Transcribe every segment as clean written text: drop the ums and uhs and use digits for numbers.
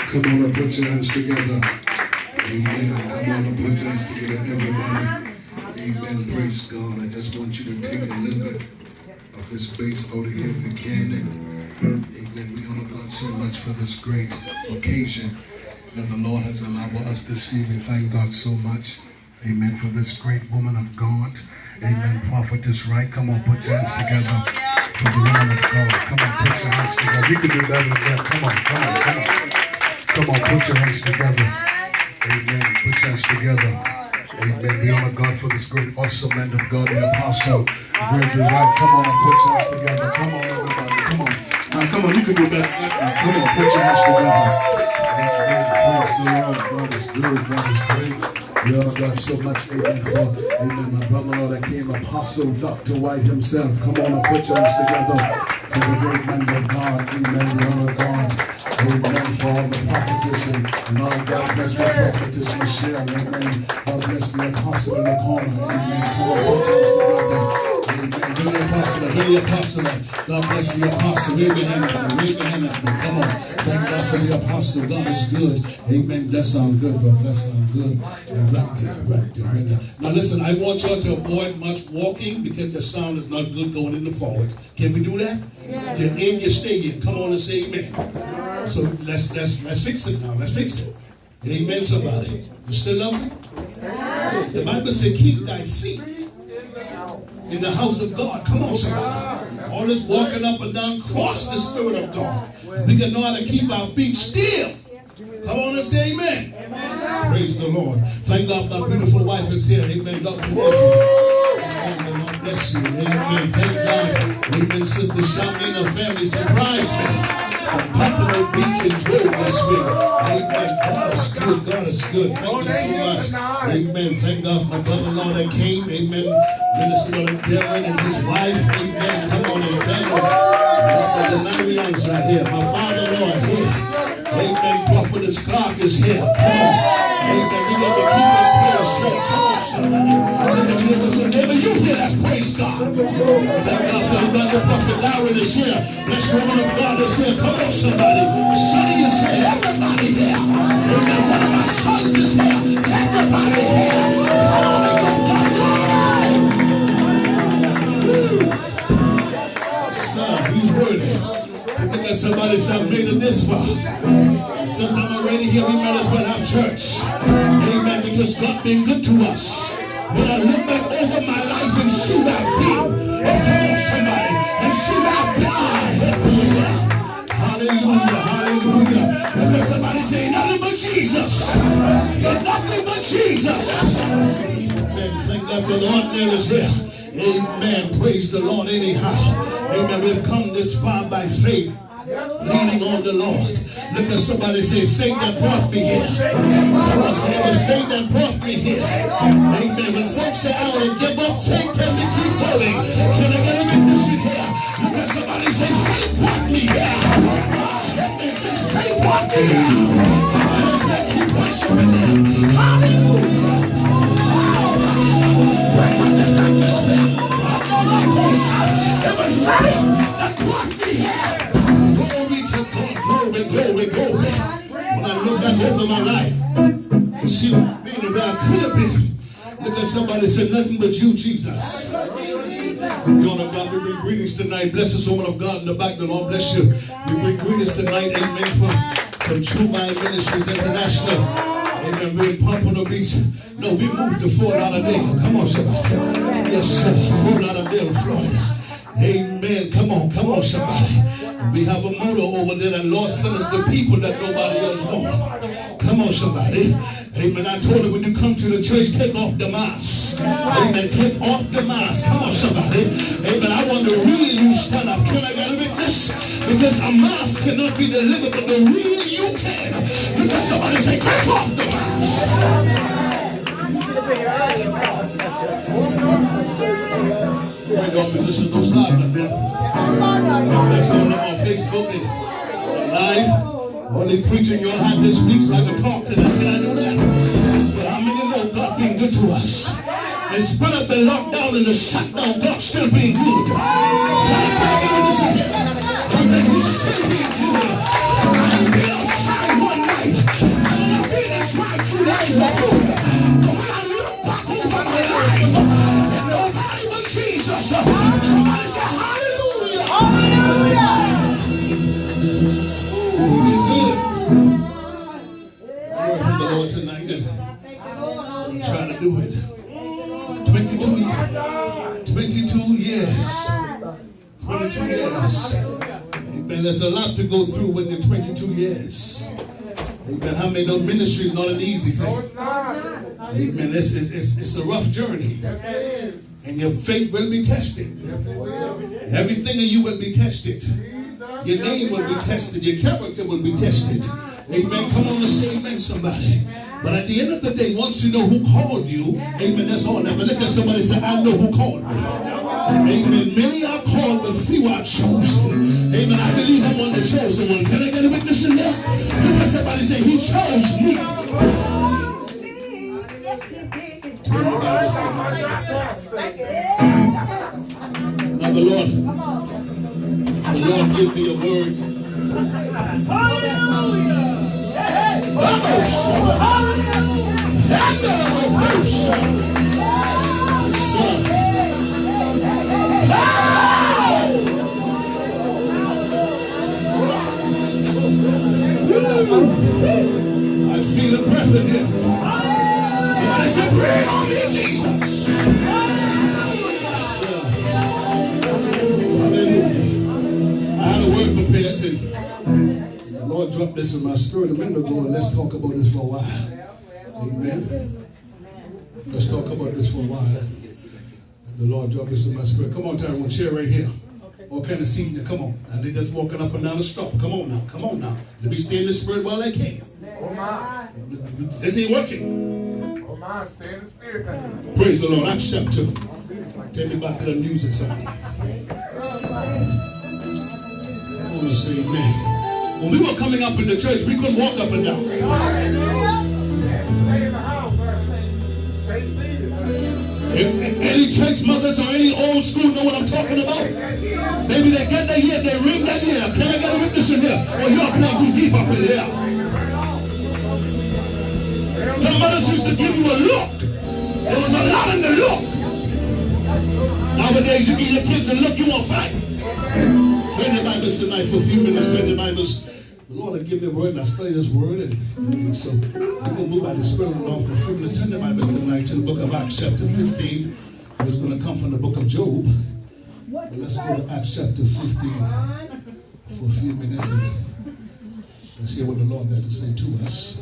Come on and put your hands together. Amen. Come on and put your hands together, everybody. Amen. Praise God. I just want you to take a little bit of this bass out of here if you can. And amen. We honor God so much for this great occasion that the Lord has allowed us to see. We thank God so much. Amen. For this great woman of God. Amen. Prophetess Wright. Come on, put your hands together for the woman of God. Come on, put your hands together. You can do better than that. Come on, come on, come on. Come on, put your hands together. Amen. Put your hands together. Amen. We honor God for this great, awesome man of God, the apostle. Great Wright. Come on and put your hands together. Come on, everybody. Come on. Now, come on. You can do better. Come on, put your hands together. Amen. Praise the Lord. God is good. God is great. We honor God so much. Amen. For, amen. My brother-in-law that came, Apostle Dr. Wright himself. Come on and put your hands together for the great man of God. Amen. We honor God. Amen. For all the prophetess and all God bless the prophetess Michelle. Amen. God bless the apostle in the corner. Amen. Come on, put your hands together. Amen. Give the apostle. Give the apostle. God bless the apostle. Wave your hand at me. Wave your hand at me. Come on. Thank God for the apostle. God is good. Amen. That sounds good, but that sounds good. Right there, right there, right there. Now listen, I want y'all to avoid much walking because the sound is not good going in the forward. Can we do that? Yes. You're in, you stay here. Come on and say amen. Yes. So let's fix it now. Let's fix it. Amen, somebody. You still love me? Yes. The Bible says, keep thy feet in the house of God. Come on, somebody. All this walking up and down, cross the Spirit of God. We can know how to keep our feet still. Come on and say amen. Amen. Praise the Lord. Thank God my beautiful wife is here. Amen. Dr. Wilson. Amen. God bless you. Amen. Thank God. Amen. Sister Shelby and her family surprised me from Pompano Beach and Grove this week. Amen. God is good. God is good. Thank you so much. Amen. Thank God for my brother-in-law that came. Amen. Minister Dylan and his wife. Amen. Come on and family. The Marians are here. My father-in-law here. Amen. Prophetess Clark is here. Come on. Amen. We got to keep that prayer short. Come on, somebody. Look at you and listen. Neighbor, you hear that? Praise God. Thank God for the God. The prophet Larry is here. Bless woman of God is here. Come on, somebody. Sonny is here. Everybody here. Amen. One of my sons is here. Everybody here. Come on and give God glory. Son, he's worthy. Look at somebody say, I've made it this far. Since I'm already here, we might as well have church. Amen. Because God been good to us. When I look back over my life and see that being, oh, come on, somebody, and see that hallelujah, hallelujah. Look at somebody say, nothing but Jesus. There's nothing but Jesus. Amen. Thank God the Lord there is here. Amen. Praise the Lord anyhow. Amen. We've come this far by faith, leaning on the Lord. Look at somebody say, faith that brought me here. Come on, say, it was faith that brought me here. Amen. When folks say, I want to give up, faith tell me keep going. Can I get a witness in here? Look at somebody say, faith brought me here. It says, faith brought me here. And let's not keep worshiping him. Hallelujah. Break up this atmosphere. It was faith that brought me here. Glory to God. Glory, glory, glory. When I look back over my life and see being where I could have been, look at somebody and say, nothing but you, Jesus. God of God, we bring greetings tonight. Bless this woman of God in the back. The Lord bless you. We bring greetings tonight. Amen. From True Vine Ministries International. Amen. We're in Pompano Beach. No, we moved to Fort Lauderdale. Come on, somebody. Yes, sir. Fort Lauderdale, Florida. Amen. Come on, somebody. We have a motto over there that Lord sent us the people that nobody else wants. Come on, somebody. Amen. I told her when you come to the church, take off the mask. Amen. Take off the mask. Come on, somebody. Amen. I want the real you stand up. Can I get a witness? Because a mask cannot be delivered, but the real you can. Because somebody say, take off the mask. Musicians, don't stop them, man. That's going on Facebook and live. Only preaching you'll have this week so I can talk to them. Can I do that? But how many know God being good to us? In spite of the lockdown and the shutdown, God still being good. Can I get this again? He's still being good. I ain't been outside one night. Yes. Amen. There's a lot to go through when you're 22 years. Amen. How many know ministry is not an easy thing? Amen. It's a rough journey. And your faith will be tested. Everything in you will be tested. Your name will be tested. Your character will be tested. Amen. Come on and say amen, somebody. But at the end of the day, once you know who called you, amen, that's all. Now, look at somebody and say, I know who called me. Amen. Many are called, but few are chosen. Amen. I believe I'm on the chosen one. Can I get a witness in here? Look at somebody say, he chose me. Now the Lord give me a word. Hallelujah. I feel a breath in here. Somebody say, breathe on me, Jesus. I had a word prepared to you. The Lord dropped this in my spirit a minute ago, and let's talk about this for a while. Amen. Let's talk about this for a while. The Lord dropped this in my spirit. Come on, Terry, one chair right here. All kind of seat there. Come on. And they just walking up and down the stop. Come on now. Come on now. Let me stay in the spirit while I can. This ain't working. Stay in the spirit. Praise the Lord. Acts chapter 2. Take me back to the music side. I want to say amen. When we were coming up in the church, we couldn't walk up and down. Stay in the house. Stay seated. Any church mothers or any old school know what I'm talking about? Maybe they get that ear, they ring that ear. Can I get a witness in here? Or you're playing too deep up in here. The mothers used to give you a look. There was a lot in the look. Nowadays, you give your kids a look, you won't fight. Turn the Bibles tonight for a few minutes. Turn the Bibles. The Lord will give me a word, and I study this word. And so we're going to move by the Spirit of the Lord for a few minutes. Turn the Bibles tonight to the book of Acts chapter 15. It's going to come from the book of Job. But let's go to Acts chapter 15 for a few minutes. And let's hear what the Lord got to say to us.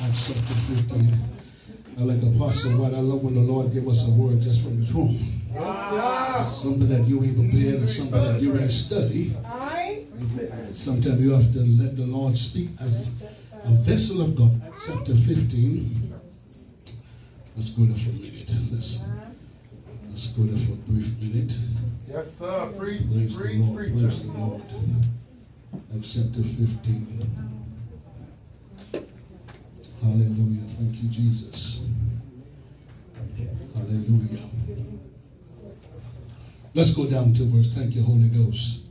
Acts chapter 15. I like Apostle Wright. I love when the Lord give us a word just from the throne. Something that you ain't prepared and something that you ain't studied. Sometimes you have to let the Lord speak as a vessel of God. Acts chapter 15. Let's go there for a minute. Let's go there for a brief minute. Yes, sir. Preach, Praise the Lord. Praise the Lord. Acts chapter 15. Hallelujah. Thank you, Jesus. Hallelujah. Let's go down to verse. Thank you, Holy Ghost.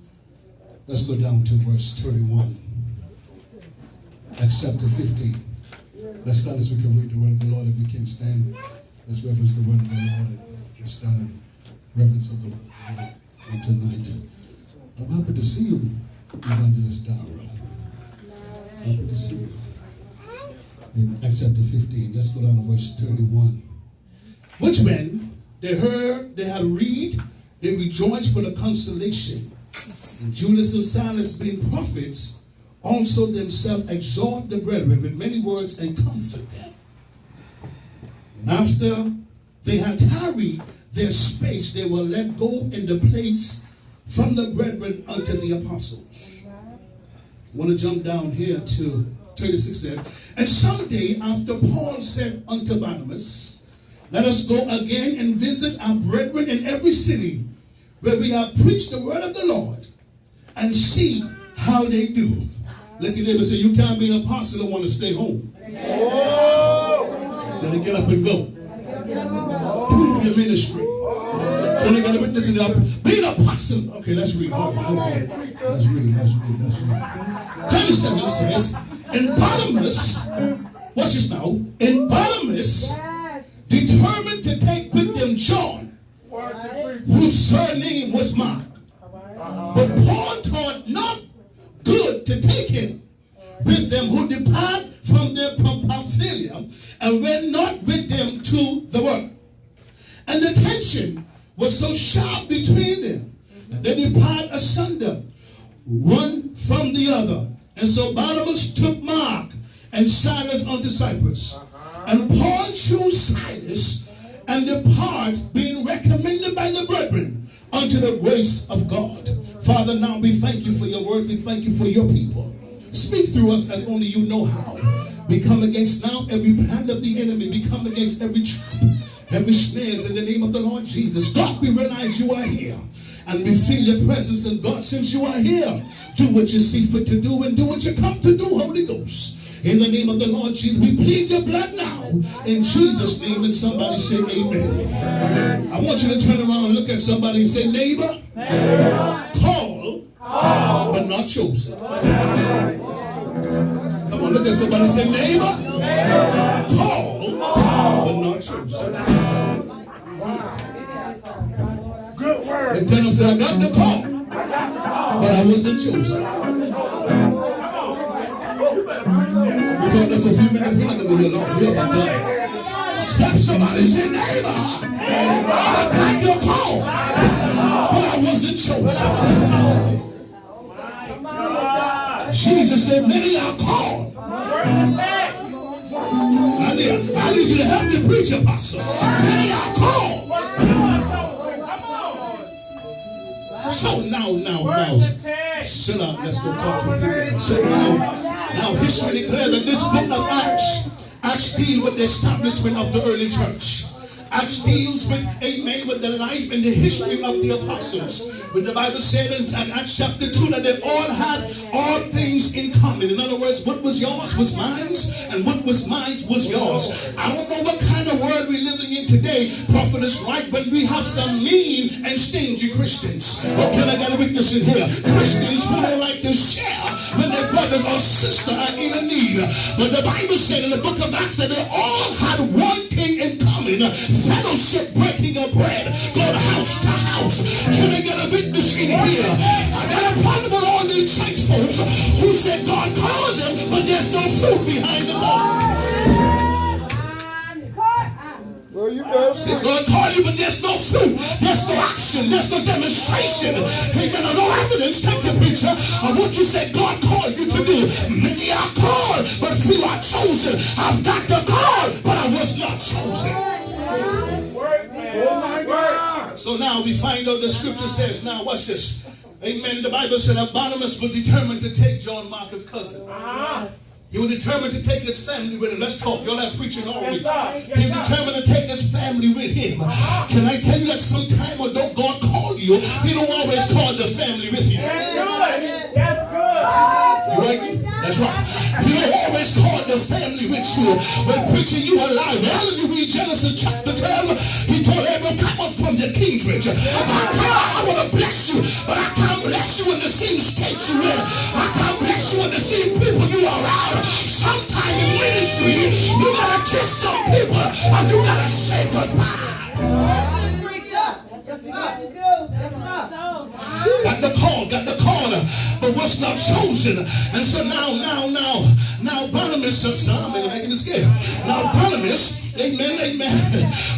Let's go down to verse 31. Acts chapter 15. Let's stand as we can read the word of the Lord. If you can't stand, let's reverence the word of the Lord. And let's stand in reverence of the word tonight. I'm happy to see you, Evangelist Dara. Happy to see you. In Acts chapter 15, let's go down to verse 31. Which when they heard they had read, they rejoiced for the consolation. And Judas and Silas, being prophets, also themselves exhort the brethren with many words and comfort them. And after they had tarried their space, they were let go in the place from the brethren unto the apostles. I want to jump down here to 36 said, and someday after Paul said unto Barnabas, let us go again and visit our brethren in every city where we have preached the word of the Lord and see how they do. Look at them and say, you can't be an apostle and want to stay home. Got to get up and go. Prove your ministry. When they got to witness it up, be an apostle. Okay, let's read. Okay. Let's read. 37 says, and Barnabas, watch this now, and Barnabas determined to take with them John, whose surname was Mark. But Paul thought not good to take him with them, who depart from their Pamphylia and went not with them to the work. And the tension was so sharp between them They depart asunder, one from the other. And so Barnabas took Mark and Silas unto Cyprus. And Paul chose Silas and depart, being recommended by the brethren unto the grace of God. Father, now we thank you for your word. We thank you for your people. Speak through us as only you know how. We come against now every plan of the enemy. We come against every trap, every snares in the name of the Lord Jesus. God, we realize you are here. And we feel your presence. And God, since you are here, do what you see fit to do and do what you come to do, Holy Ghost. In the name of the Lord Jesus, we plead your blood now. In Jesus' name, and somebody say amen. I want you to turn around and look at somebody and say, neighbor, call, but not chosen. Come on, look at somebody and say, neighbor, call, but not chosen. Good word. And tell them, say, I got the call, but I wasn't chosen. We talked there for a few minutes. We're not going to be here long. We're about done. Step somebody, say, neighbor, I got your call, but I wasn't chosen. Jesus said, many are called. I need you to help me preach, apostle. Many are called. So now, sit up. Let's go talk for a few minutes. So now history declares that this book of Acts deals with the establishment of the early church. Acts deals with, amen, with the life and the history of the apostles. When the Bible said in Acts chapter 2 that they all had all things in common. In other words, what was yours was mine, and what was mine was yours. I don't know what kind of world we're living in today, Prophetess Wright, but we have some mean and stingy Christians. Okay, I got a witness in here. Christians who don't like to share when their brothers or sister are in a need. But the Bible said in the book of Acts that they all had one thing in common. Fellowship, breaking of bread, going house to house. Can I get a witness in here? I got a problem with all these church folks who said God called them, but there's no fruit behind the call. Well, you better Say God called you, but there's no fruit, there's no action, there's no demonstration. Amen. No evidence. Take the picture of what you said God called you to do. Many are called, but few are chosen. I've got the call, but I was not chosen. So now we find out the scripture says, now watch this. Amen. The Bible said that Barnabas was determined to take John Mark, his cousin. He was determined to take his family with him. Let's talk. Y'all not preaching all week. He was determined to take his family with him. Can I tell you that sometime although God called you, he don't always call the family with you. That's good. That's good. You right? That's right. He don't always call the family with you. When preaching you alive. All of you read Genesis chapter 12. He told Abraham, come up from your kindred. I want to bless you, but I can't bless you in the same state you in. I can't bless you in the same people you are around. Sometime in ministry, you gotta kiss some people and you gotta say goodbye. Got the call, but was not chosen. And so now Barnabas, I'm making this game. Now Barnabas, amen.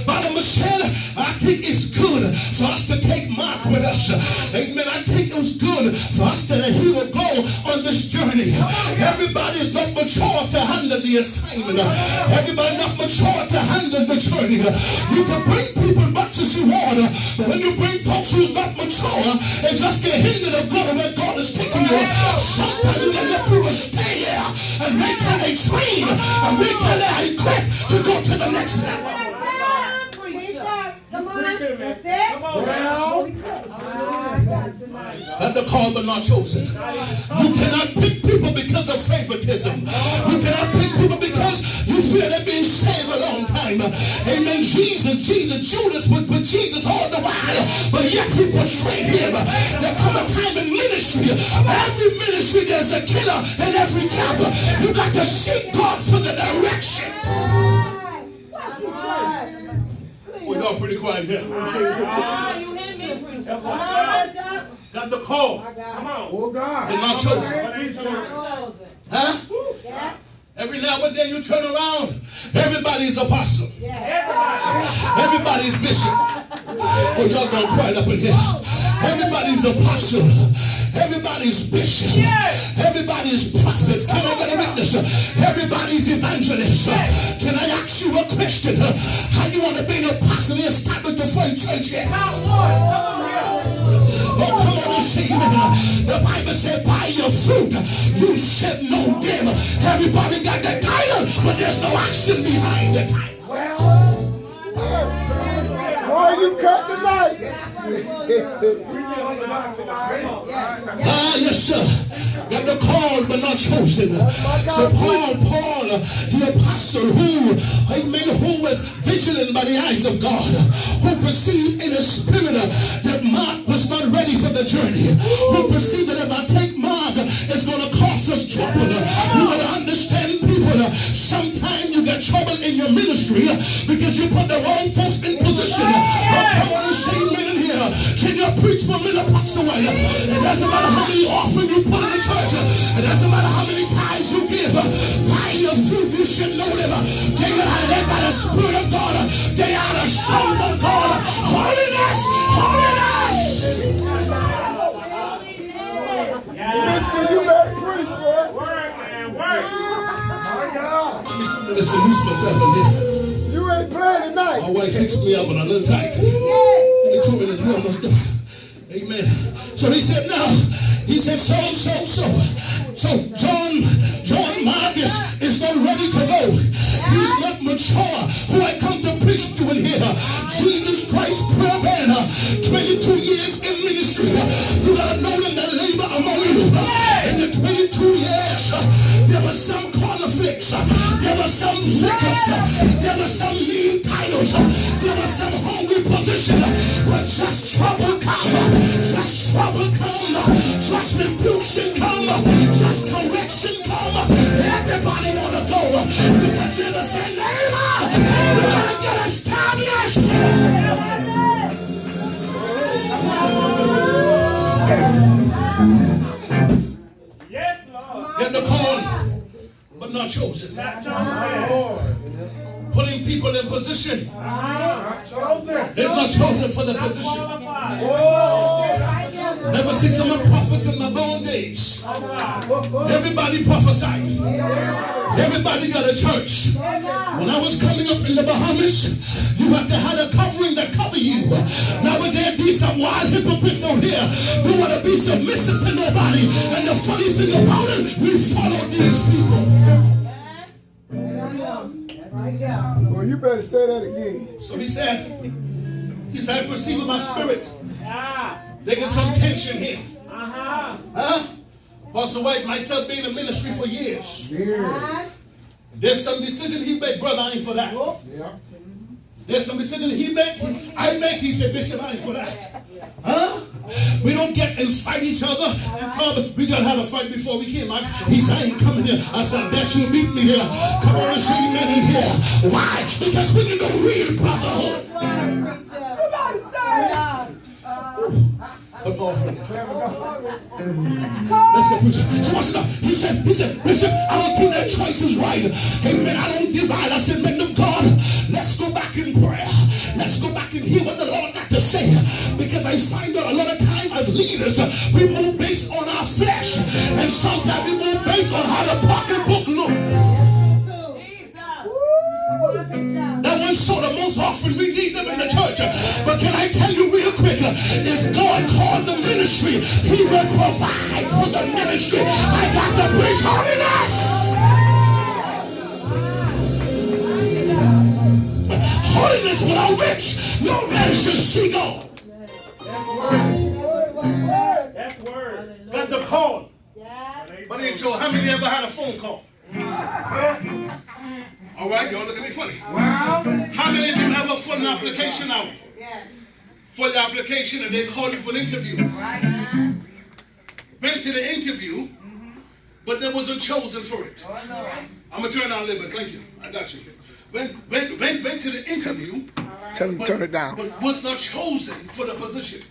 Barnabas said, I think it's good for us to take Mark with us. Amen. I think it was good for us that he will go on this journey. Everybody is not mature to handle the assignment. Everybody not mature to handle the journey. You can bring people much as you want, but when you bring folks who are not mature, they just get hindered of going where God is taking you. Sometimes you can let people stay here and wait till they train and wait till they're equipped to go to the next level. Come on. That's it. Not the called but not chosen. You cannot pick people because of favoritism. You cannot pick people because you feel they've been saved a long time. Amen. Judas was with Jesus all the while, but yet he betrayed him. There come a time in ministry. Every ministry there's a killer in every camp. You got to seek God for the direction. We're all pretty quiet here. You hear me, preacher? Got the call. Come on. Oh, God. But not chosen. Huh? Yeah. Every now and then you turn around, everybody's apostle. Yeah. Everybody's bishop. Oh, y'all gonna cry up in here. Everybody's apostle. Everybody's bishop. Everybody's prophet. Can I get a witness? Everybody's evangelist. Can I ask you a question? How you want to be an apostle and establish the first church yet? Oh, come on and say amen. The Bible said, by your fruit you shall know them. Everybody got the title, but there's no action behind the title. Boy, you cut tonight. Yes, sir. Got the called but not chosen. So Paul, the apostle who was vigilant by the eyes of God, who perceived in the spirit that Mark was not ready for the journey, who perceived that if I take Mark, it's going to cost us trouble. You got to understand, people, sometimes you get trouble in your ministry because you put the wrong folks in position. Come on and say amen in here. Can you preach for a minute, Pastor Wright? It doesn't matter how many offerings you put in the church. It doesn't matter how many tithes you give. By your fruit you should know them. They are led by the Spirit of God. They are the sons of God. Holiness, holiness. Mister, you better preach, boy. Work, man, work. Listen, loose myself in there. You ain't playing tonight. My wife fixed me up and I little tight. Only 2 minutes more, almost done. Amen. So he said, no. He said, so John Marcus is not ready to go. He's not mature. Who I come to preach to in here. Jesus Christ, prayer banner. 22 years in ministry. You gotta know them that labor among you. In the 22 years, there were some conflicts. There were some victories. There were some lean titles. There was some hungry position. But just trouble come. Just trouble come. Just rebuke come. Just correction come. Everybody wanna go. Because you're the same neighbor. You gotta get established. Yes, Lord. Get the call, but not chosen. Not chosen. Putting people in position. They're not chosen for the position. Never see some of the prophets in my born days. Everybody prophesied. Everybody got a church. When I was coming up in the Bahamas, you have to have a covering that cover you. Nowadays, these some wild hypocrites out here who want to be submissive to nobody. And the funny thing about it, we follow these people. Well, you better say that again. So he said, I perceive in my spirit. There is some tension here. Huh? Pastor White, myself being in ministry for years. There's some decision he made, brother, I ain't for that. There's some decision he make, I make, he said, Bishop, I ain't for that. Huh? We don't get and fight each other. We just had a fight before we came out. He said, I ain't coming here. I said, I bet you beat me here. Come on and say amen in here. Why? Because we need a real brotherhood. Let's go, preacher. So what's up? He said, Bishop, I don't think that choice is right. Amen. I don't divide. I said, men of God, let's go back in prayer. Let's go back and hear what the Lord got to say. Because I find out a lot of time as leaders, we move based on our flesh. And sometimes we move based on how the pocketbook looks. That one sort of most often we need them in the church. But can I tell you real quick, if God called the ministry, he will provide for the ministry. I got to preach holiness. Holiness without which no man should see God. That's word. Got the call. But I ain't told how many ever had a phone call. All right, y'all look at me funny. How many of you ever filled an application out? For the application and they call you for an interview? Went to the interview, but they wasn't chosen for it. I'm going to turn down a little bit. Thank you. I got you. Went to the interview. Tell them to turn it down. But was not chosen for the position.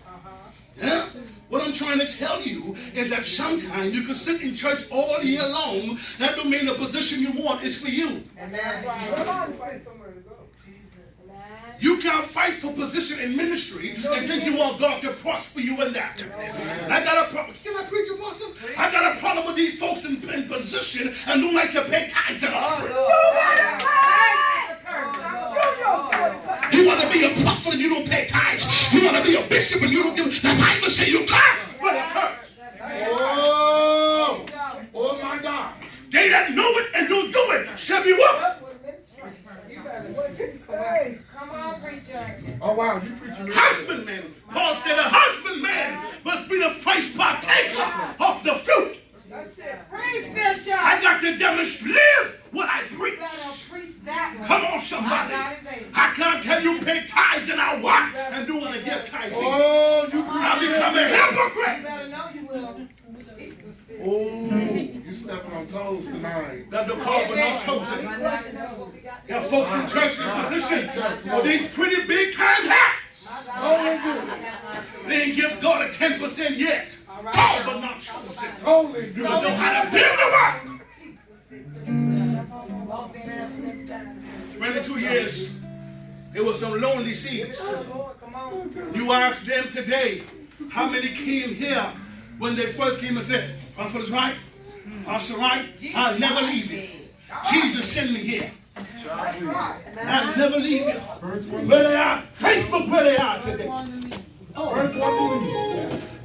Yeah? What I'm trying to tell you is that sometimes you can sit in church all year long. That don't mean the position you want is for you. You can't fight for position in ministry and think you want God to prosper you in that. I got a problem. Can I preach, Apostle? I got a problem with these folks in position and don't like to pay tithes and offerings. You want to be a prophet and you don't pay tithes. You want to be a bishop and you don't give. The Bible says you curse, but it curse. Oh my God. They that know it and don't do it shall be what? Come on, preacher. Oh, wow, you preaching. Husbandman. Paul said a husbandman must be the first partaker of the fruit. That's it. Preach, Bishop. I got to live what I preach. You better preach that one. Come on, somebody. I can't tell you pay tithes and I walk and do want to get tithes. Oh, you I'll become a hypocrite. You better know you will. Oh, you stepping on toes tonight. That the called but not chosen. There are folks in church in position with these pretty big time hats. They ain't give God a 10% yet. Called but not chosen. Totally. You don't know how to build them up. 22 years. It was some lonely seasons. You ask them today, how many came here when they first came and said, Prophet is right, Pastor Wright, I'll never leave you. Jesus sent me here. I'll never leave you. Where they are, Facebook, where they are today.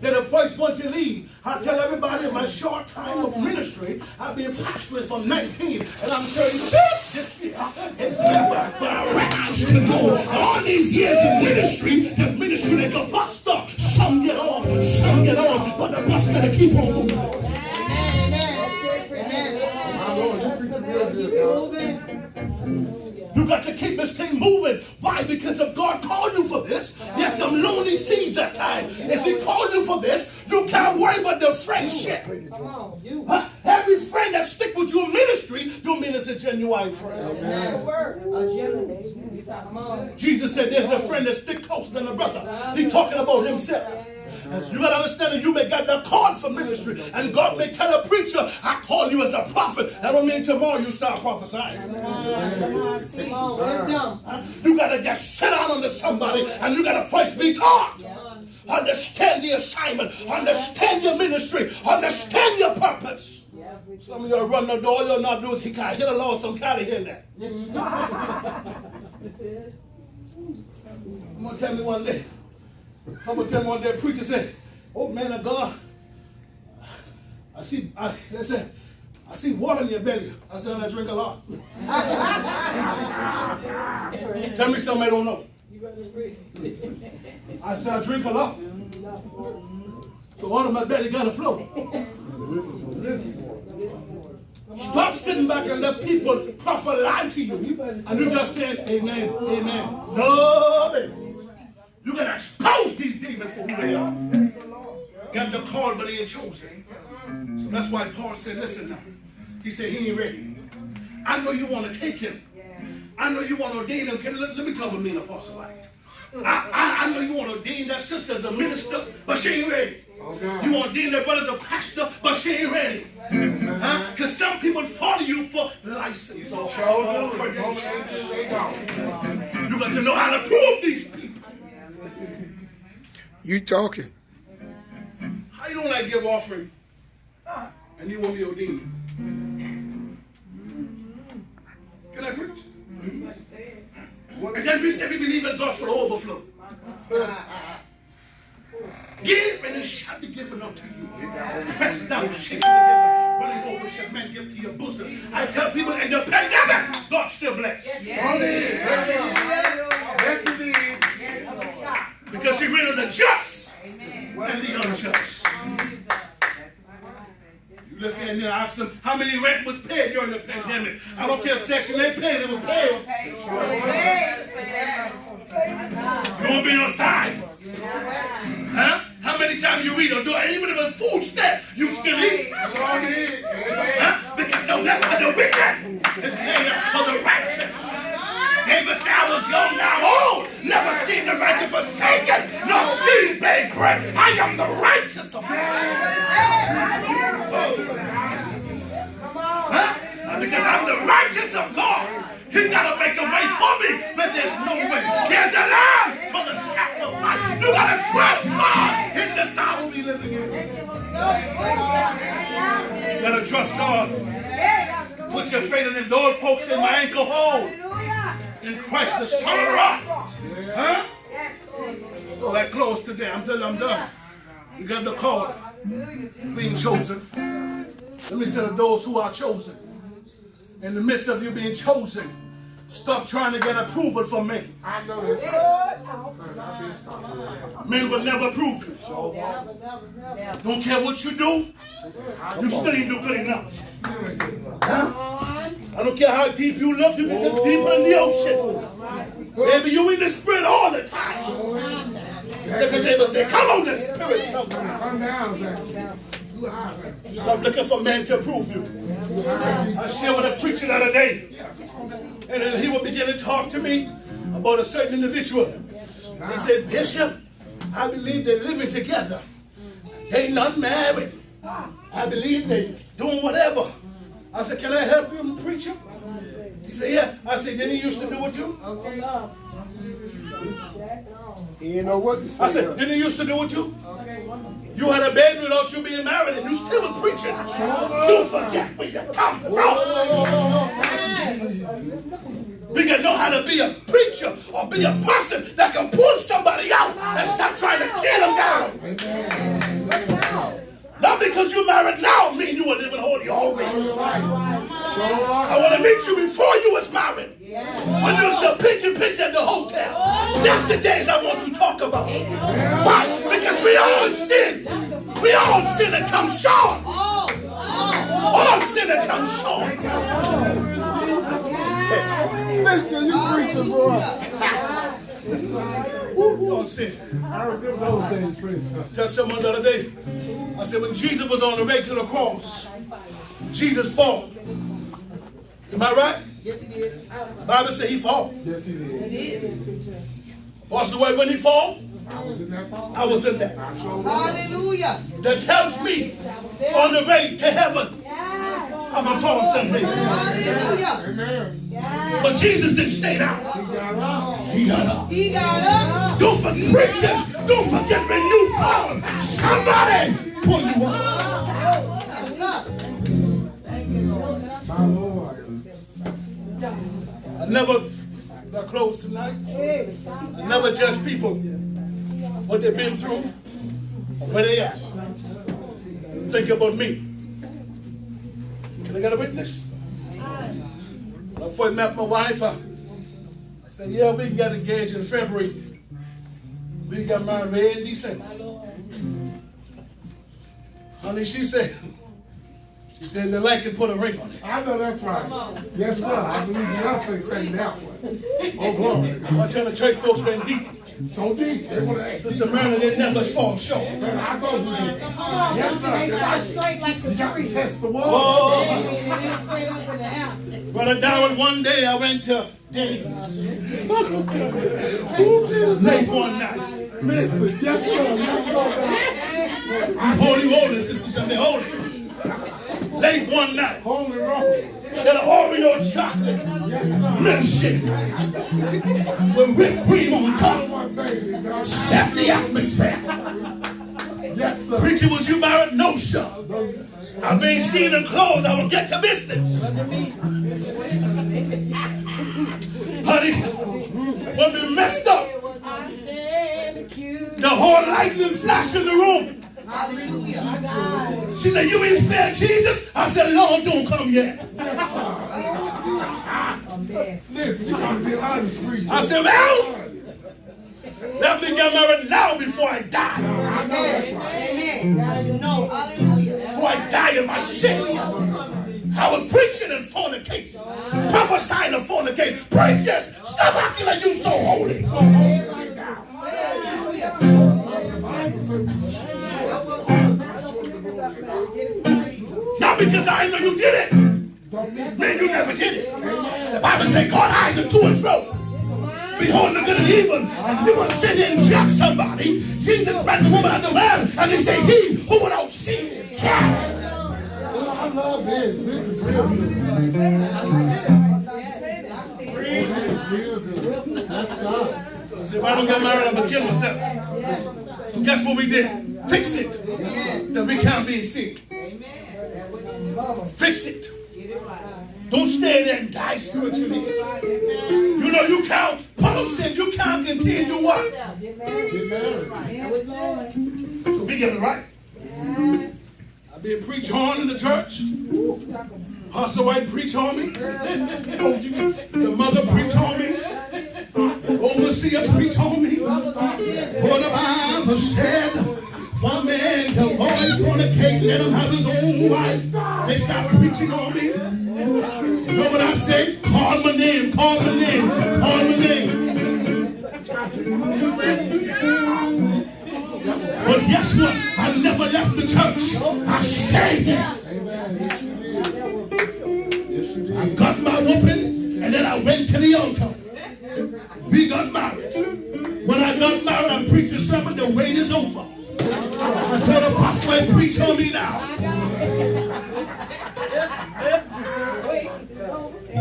They're the first one to leave. I tell everybody in my short time of ministry, I've been pastoring from 19 and I'm 36 this year. But I realized to go all these years in ministry, the ministry like a bus stop. Some get on, but the bus gotta keep on moving. You got to keep this thing moving. Why? Because if God called you for this, there's some lonely seas at time. If He called you for this, you can't worry about the friendship. Every friend that stick with you in ministry don't mean it's a genuine friend. Jesus said there's a friend that stick closer than a brother. He's talking about Himself. You got to understand that you may get the call for ministry, and God may tell a preacher, I call you as a prophet. That don't mean tomorrow you start prophesying. You got to just sit down under somebody, and you got to first be taught. Understand the assignment, understand your ministry, understand your purpose. Some of y'all run the door, you're not doing. He can't hear the Lord, so I'm tired of hearing that. Someone tell me one day, a preacher said, oh man of God, I see water in your belly. I said, I drink a lot. Tell me something I don't know. I said, I drink a lot. So water in my belly got to flow. Stop sitting back and let people prophet lie to you. And you just saying, amen, amen. No, baby. You got to expose these demons for who they are. Got the call, but they ain't chosen. So that's why Paul said, listen now. He said, he ain't ready. I know you want to take him. I know you want to ordain him. Let me talk about me and Apostle Wright. I know you want to ordain that sister as a minister, but she ain't ready. You want to ordain that brother as a pastor, but she ain't ready. Because some people follow you for license or credentials. You got to know how to prove these people. You talking. How you don't like give offering and you want me ordained? Can I preach? And then we say we believe in God for the overflow. Give and it shall be given unto you. Press down, shaking together, running over shall men give to your bosom. I tell people in the pandemic, God still bless. Because He rid of the just and the unjust. You look in there and ask them how many rent was paid during the pandemic. I don't care Section 8 paid, it was paid. You won't be on side. Huh? How many times you read or do even if a food stamp, you still eat? Huh? Because the wicked is laid up for the righteous. David said, I was young, now old, never seen the righteous forsaken, nor seen beg bread. I am the righteous of God. Huh? Because I'm the righteous of God. He got to make a way for me when there this moment. There's a lamb for the sacrifice. You gotta trust God in this hour we living in. You gotta trust God. Put your faith in them. Lord, folks, in my ankle hold. In Christ the Son of the Rock. Huh? So that close today. I'm done. You got the call. Being chosen. Let me say to those who are chosen. In the midst of you being chosen, stop trying to get approval from men. I know this. Men will never approve you. Don't care what you do. You still ain't do good enough. Huh? I don't care how deep you look. You can look deeper in the ocean. Baby, you in the spirit all the time. Look at neighbor say, come on, the spirit somewhere. Come down, Zach. Stop looking for men to approve you. I shared with a preacher the other day, and then he would begin to talk to me about a certain individual. He said, Bishop, I believe they're living together. They not married. I believe they doing whatever. I said, can I help you, preacher? He said, yeah. I said, didn't he used to do it too? He didn't know what to say. I said, didn't he used to do it too? You had a baby without you being married, and you still were preaching. Don't forget where you come from. We got to know how to be a preacher or be a person that can pull somebody out and stop trying to tear them down. Not because you're married now mean you were living holy always. I want to meet you before you was married. When you was the picture at the hotel. That's the days I want you to talk about. Why? Because we all sin. We all sin and come short. All sin and come short. Listen, you preaching, boy. All sin. I remember those days, preacher. Tell someone the other day, I said when Jesus was on the way to the cross, Jesus fought. Am I right? Yes, he did. The Bible said he fought. Yes, he did. Pastor Wright, when he fought, I was in that fall. I was in that. I showed up. Hallelujah. That tells me on the way to heaven, I'm going to fall someday. Hallelujah. Amen. But Jesus didn't stay down. He got out. He got up. He got up. Don't forget, preachers, don't forget when you fall. Somebody pull you up. My Lord. I never got close tonight. I never judge people what they've been through or where they at. Think about me. Can I get a witness? When I first met my wife, I said, yeah, we got engaged in February. We got married in December. Honey, she said, they like to put a ring on it. I know that's right. Yes, sir. I believe Beyonce sang that one. Oh, glory to God. I tell the church folks went deep. So deep. They want to ask. Sister Myrna, they never fall short. Man, I go with it. Come on, Yes, sir. they start straight like the You got to tree. test the wall. Oh, They're straight up in the air. Brother Darren, one day I went to Denny's. Late one night. Listen, yes, sir. Yes, sir. Holy, Sister Sunday, holy. Late one night. Holy roll. Got an Oreo chocolate milkshake with whipped cream on top. Set the atmosphere. Yes, sir. Preacher, was you married? No, sir. I've been seeing them clothes. I will get to business. Honey, when we messed up, the whole lightning flash in the room. Hallelujah. She said, you ain't spare Jesus? I said, Lord, don't come yet. Listen, you got to be honest, preacher. I said, well, let me get married now before I die. I know that's right. Amen. No, hallelujah. Before I die in my sin. I was preaching and fornicating, prophesying and fornicating. Preachers, stop acting like you so holy. Not because I know you did it. Man, you never did it. The Bible says God's eyes are to and fro. Behold the good and evil. And if you want to sit here and judge somebody, Jesus met the woman at the well, and he said, he who without sin cast. I love this. This is real good. This is real good. said, if I don't get married, I'm going to kill myself. So guess what we did? Fix it. That we can't be in sin. Fix it. Don't stay there and die spiritually. You know you can't. Paul said you can't continue to what? Get married. So we get it right. I've been preached on in the church. Pastor Wright preached on me. The mother preached on me. Overseer preached on me. What the Bible said, for man to avoid fornicating, let him have his own wife. They start preaching on me. You know what I say? Call my name, call my name, call my name. But guess what? I never left the church. I stayed there. I got my whooping, and then I went to the altar. We got married. When I got married, I preached a sermon, the wait is over. I told the pastor, preach on me now.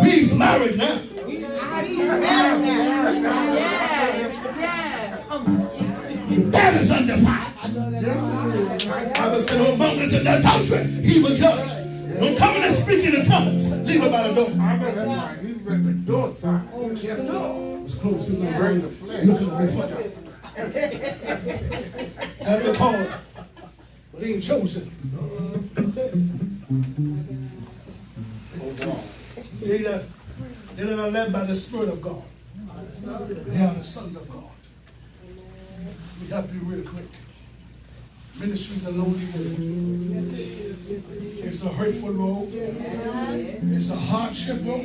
We's married now. That is undefiled. Bible said, "Oh, mongers and adultery, he will judge." Don't come in and speak in the tongues. Leave it by the door. I know that's right. He's been the door side. It's close to the Bring the flesh. Look at me. Have been called, but ain't chosen. They that are led by the Spirit of God. They are the sons of God. We help you real quick. Ministries are lonely road. It's a hurtful road. It's a hardship road.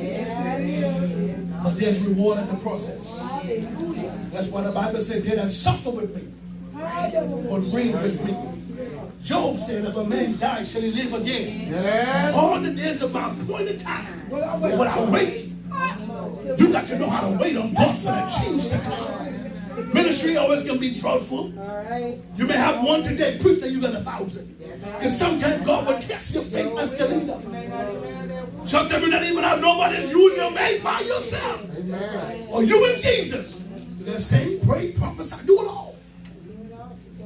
But there's reward in the process. That's why the Bible said, they that suffer with me will reign with me. Job said, if a man dies, shall he live again? Yes. All the days of my appointed time. But I wait. You got to know how to wait on God so that change to come. Ministry always going to be truthful. You may have one today, proof that you got 1,000. Because sometimes God will test your faith as the leader. Sometimes you not even have nobody, it's you and your mate by yourself. Or you and Jesus. They're saying, pray, prophesy, do it all.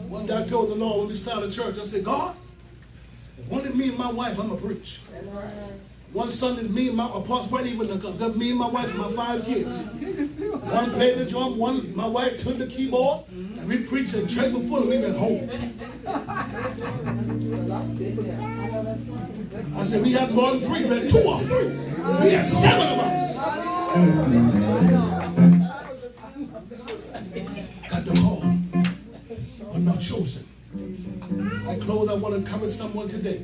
One day I told the Lord when we started church, I said, God, only me and my wife, I'm going to preach. One Sunday, me and my apostle weren't even me and my wife and my 5 kids. One played the drum, my wife took the keyboard, and we preached at church before we went home. I said, we had more than 3, we had 2 or 3. We had 7 of us. Got the call, but not chosen. I close, I want to encourage someone today.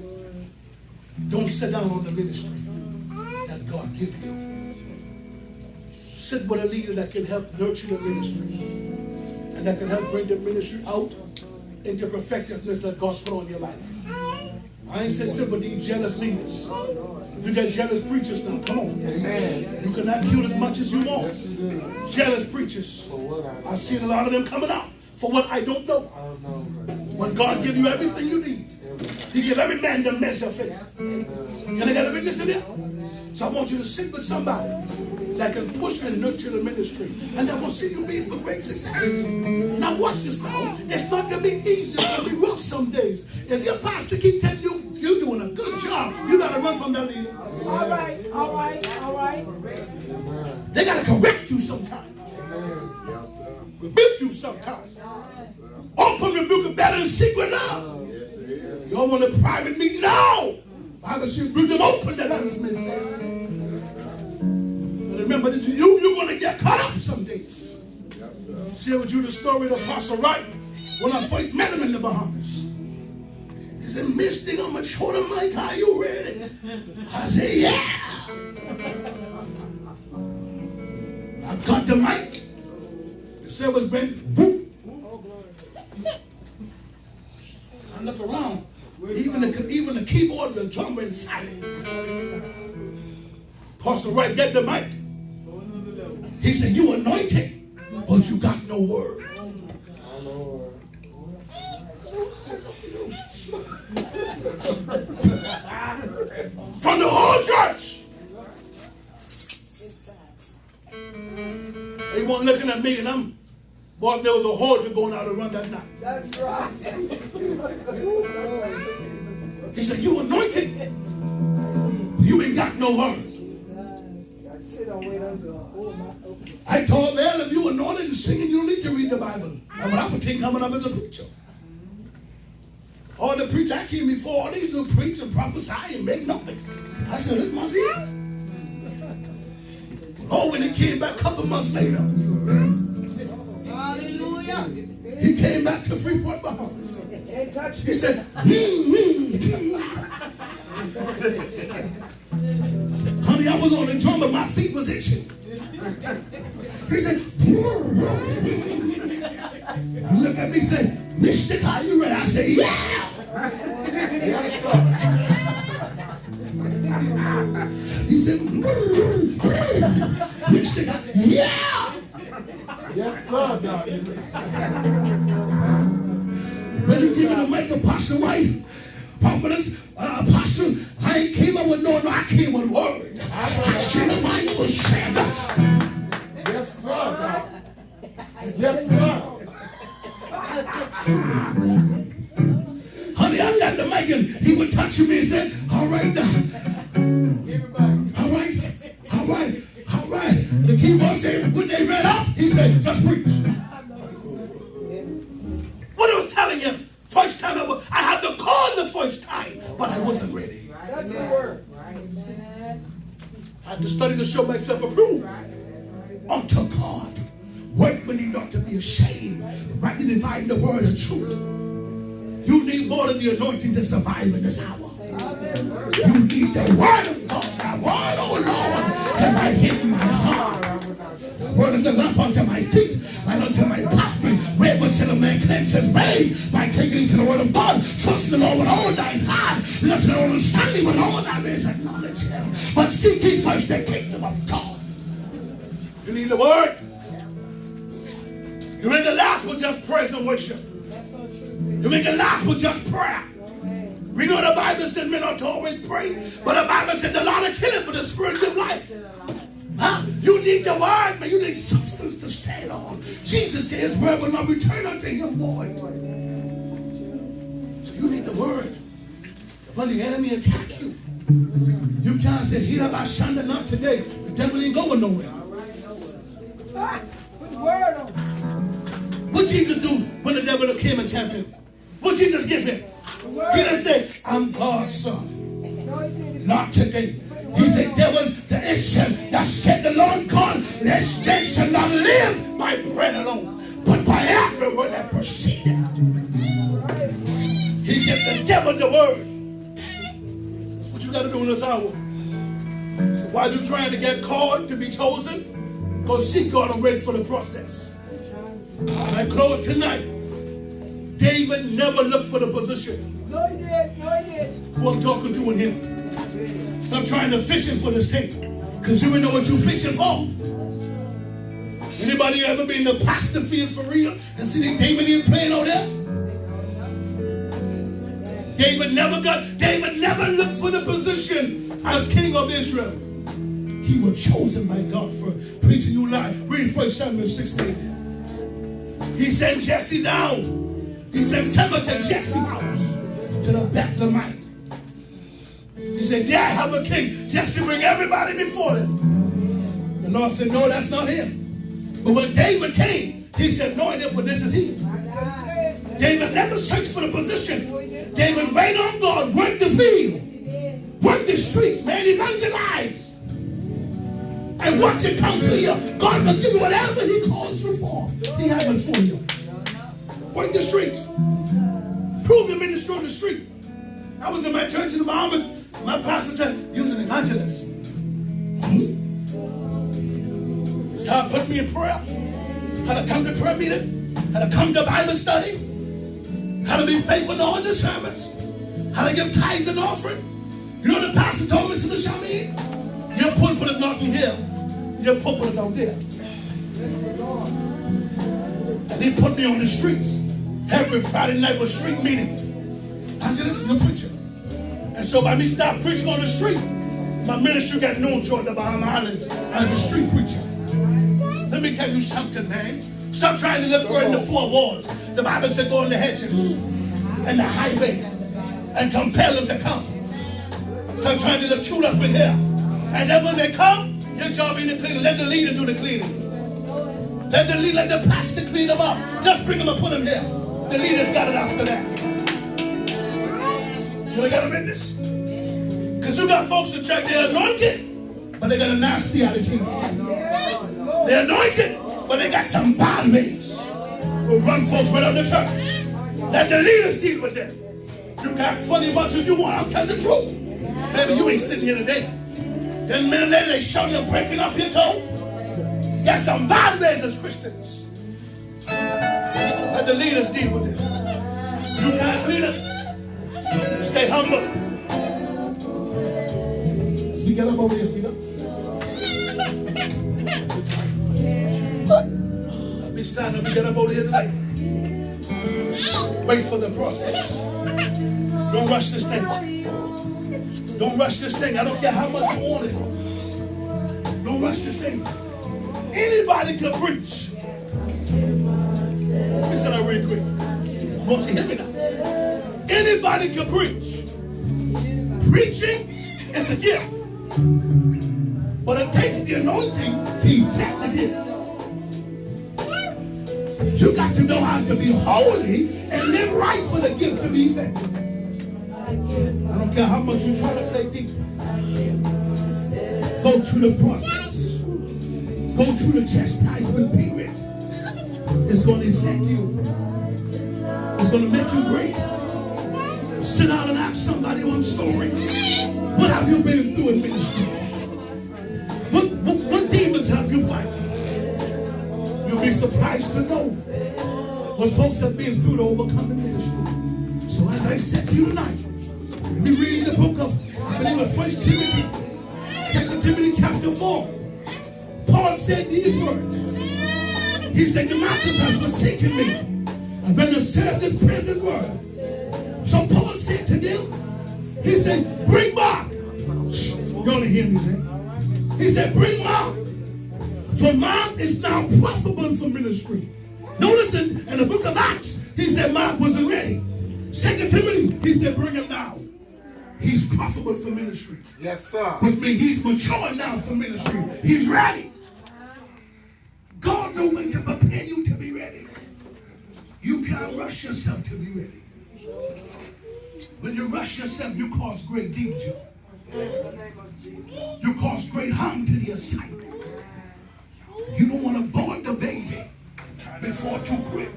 Don't sit down on the ministry that God give you. Sit with a leader that can help nurture the ministry and that can help bring the ministry out into perfectiveness that God put on your life. I ain't said sit with these jealous leaders. You got jealous preachers now. Come on. Amen. You cannot kill as much as you want. Jealous preachers. I've seen a lot of them coming out for what I don't know. When God gives you everything you need, He gives every man the measure of faith. Can I get a witness in there? So I want you to sit with somebody that can push and nurture the ministry, and that will see you be for great success. Now watch this now. It's not going to be easy. It's going to be rough some days. If your pastor keep telling you you're doing a good job, you got to run from that leader. All right, all right, all right. They got to correct you sometimes. Rebuke you sometimes. Open rebuke is better than secret love. Y'all want a private meeting? No! I can see rebuke them open that others may say. But remember that you're going to get caught up some days. Share with you the story of Apostle Wright when I first met him in the Bahamas. He said, Missick, I'm going to show the mic. Are you ready? I said, yeah. I got the mic. The service bent. Boom. I looked around. Even the keyboard, the drum went silent. Apostle Wright, get the mic. He said, you anointed, but you got no word. From the whole church. They want one looking at me, and I'm, boy, if there was a horde going out to run that night. That's right. He said, you anointed. You ain't got no word. I told man, if you anointed and singing, you don't need to read the Bible. And what I would think coming up as a preacher. All the preachers I came before, all these do preach and prophesy and make noise. I said, this must be it. Oh, when he came back a couple months later, Hallelujah. he came back to Freeport, Bahamas. He said, honey, I was on the drum, but my feet was itching. He said, look at me and say, Missick, are you ready? I said, yeah. He said, Missick, yeah. Yes, sir, Doctor. When you give me the mic, Apostle Wright, prophetess, apostle, I ain't came up with no, I came with word. I said the Bible said. Yes, sir, Doctor. Yes, sir. Honey, I got the mic and he would touch me and say, all right, all right, all right, all right. The keyboard said, when they read up, he said, just preach. What I was telling him, first time I had to call the first time, but I wasn't ready. That's the word. I had to study to show myself approved unto God. Workmen not to be ashamed, rightly dividing the word of truth. You need more than the anointing to survive in this hour. You need the word of God. The word, oh Lord, have I hidden my heart. The word is a lamp unto my feet, and unto my pathway. Whereby shall a man cleanse his ways? By taking to the word of God. Trust the Lord with all thine heart. Not to the understanding with all thy ways acknowledge him. But seek ye first the kingdom of God. You need the word. You ain't the last with just praise and worship. You ain't the last with just prayer. We know the Bible said men ought to always pray, but the Bible said the Lord will kill it, but the Spirit give life. Huh? You need the word, man. You need substance to stand on. Jesus says, word will not return unto him void. So you need the word. When the enemy attack you, you can't say, "Hit up, I shunned not today." The devil ain't going nowhere. Put the word on. What Jesus do when the devil came and tempted him? What Jesus give him? He didn't say, "I'm God's son." Not today. He said, devil, the Israel that said the Lord God, they shall not live by bread alone, but by every word that proceeded. He gives the devil the word. That's what you got to do in this hour. So while you're trying to get called to be chosen, go seek God and wait for the process. And I close tonight. David never looked for the position. No, he did. No, he did. Who I'm talking to in here. Stop trying to fishing for this thing, because you ain't know what you're fishing for. Anybody ever been in the pasture field for real and see the David playing out there? David never looked for the position as king of Israel. He was chosen by God for preaching you life. Read 1 Samuel 16. He sent Jesse down. He sent Samuel to Jesse's house, to the Bethlehemite. He said, there I have a king. Jesse bring everybody before him. The Lord said, no, that's not him. But when David came, he said, no, for this is he. David never searched for the position. David waited on God, worked the field, worked the streets, man, evangelize. And watch it come to you. God will give you whatever he calls you for. He has it for you. Work the streets. Prove your ministry on the street. I was in my church in the Bahamas. My pastor said, "You was an evangelist." So I put me in prayer. How to come to prayer meeting. How to come to Bible study. How to be faithful in all the sermons. How to give tithes and offering. You know what the pastor told me, Sister Shami? Your pulpit is not in here. Your pulpit is out there. And he put me on the streets. Every Friday night was street meeting. I just listen to preacher. And so by me stop preaching on the street, my ministry got known toward the Bahama Islands as a street preacher. Let me tell you something, man. Stop trying to look for it in the four walls. The Bible said go in the hedges and the highway and compel them to come. Stop trying to look cute up in here. And then when they come, your job ain't to clean them. Let the leader do the cleaning. Let the pastor clean them up. Just bring them and put them here. The leader's got it after that. You ain't got a witness? Because you got folks in church, they're anointed, but they got a nasty attitude. They're anointed, but they got some bad ways. Will run folks right out of the church. Let the leaders deal with them. You got funny much as you want. I'm telling the truth. Maybe you ain't sitting here today. Then a minute later, they show you breaking up your toe. Got some bad ways as Christians. Let the leaders deal with them. You guys leaders, stay humble. As we get up over here, Peter. Let me stand up and get up over here tonight. Wait for the process. Don't rush this thing. Don't rush this thing. I don't care how much you want it. Don't rush this thing. Anybody can preach. Let me say that real quick. Won't you hear me now? Anybody can preach. Preaching is a gift. But it takes the anointing to effect the gift. You got to know how to be holy and live right for the gift to be effective. I don't care how much you try to play deep. Go through the process. Go through the chastisement period. It's going to affect you. It's going to make you great. Sit down and ask somebody one story. What have you been through in ministry? What demons have you fighting? You'll be surprised to know what folks have been through to overcome in ministry. So as I said to you tonight, we read the book of, I believe it was 1 Timothy, 2 Timothy chapter 4. Paul said these words. He said, the masters have forsaken me. I'm going to serve this present world. So Paul said to them, he said, bring back. You only hear me say. He said, bring Mark. For Mark is now profitable for ministry. Notice in the book of Acts, he said Mark wasn't ready. 2 Timothy, he said, bring him now. He's profitable for ministry. Yes, sir. Which means he's mature now for ministry. He's ready. God knows when to prepare you to be ready. You can't rush yourself to be ready. When you rush yourself, you cause great danger. You cause great harm to the assignment. You don't want to board the baby before too quick.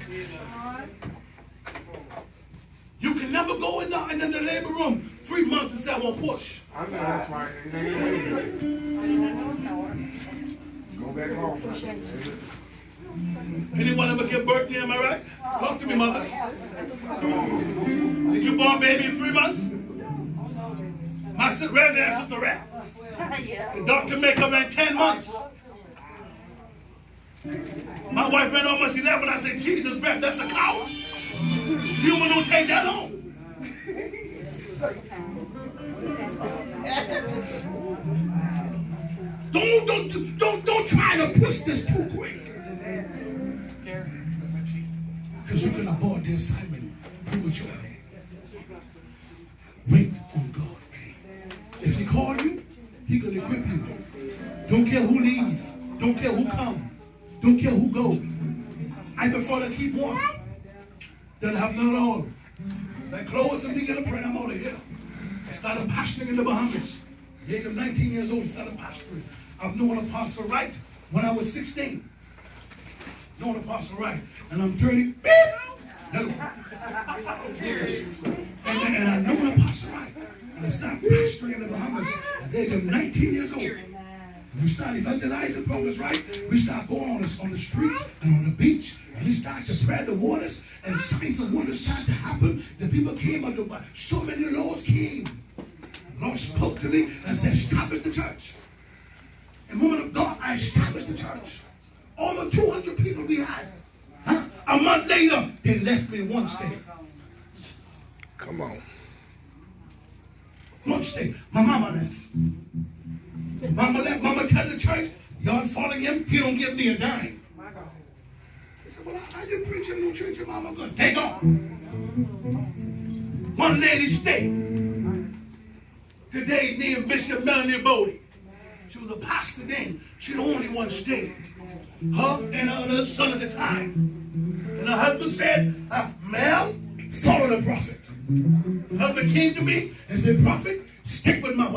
You can never go in the labor room 3 months and say, I won't push. I know that's right. Go back home. Anyone ever give birth here, am I right? Talk to me, mothers. Did you born baby in 3 months? My reverend sister rap. The doctor make up in 10 months. My wife ran almost 11. I said, Jesus, rap, that's a cow. Human don't take that long. Don't try to push this too quick. Because you can abort the assignment prematurely. Wait on God. If he called you, he can equip you. Don't care who leave. Don't care who come. Don't care who go. I prefer to keep one than have none at all. Like Chloe and me get a prayer, I'm out of here. I started pastoring in the Bahamas. At the age of 19 years old, started pastoring. I've known Apostle Wright when I was 16. Known Apostle Wright. And I'm 30. No. And I know Apostle Wright. And I started pastoring in the Bahamas at the age of 19 years old. We started evangelizing, Providence, right? We started going on the streets and on the beach, and we started to spread the waters, and signs and wonders started to happen. The people came up to so many lords came. The Lord spoke to me and said, establish the church. And woman of God, I established the church. Over 200 people we had. Huh? A month later, they left me in one state. Come on. One state. My mama left. Mama left. Mama tell the church, Y'all following him? He don't give me a dime. He said, well, how you preaching in church? Your mama good. Take off. One lady stayed. Today, named Bishop Melanie Bodie. She was a pastor then. She the only one stayed. Her and her other son at the time. And her husband said, ma'am, follow the prophet. Her husband came to me and said, prophet, stick with my wife.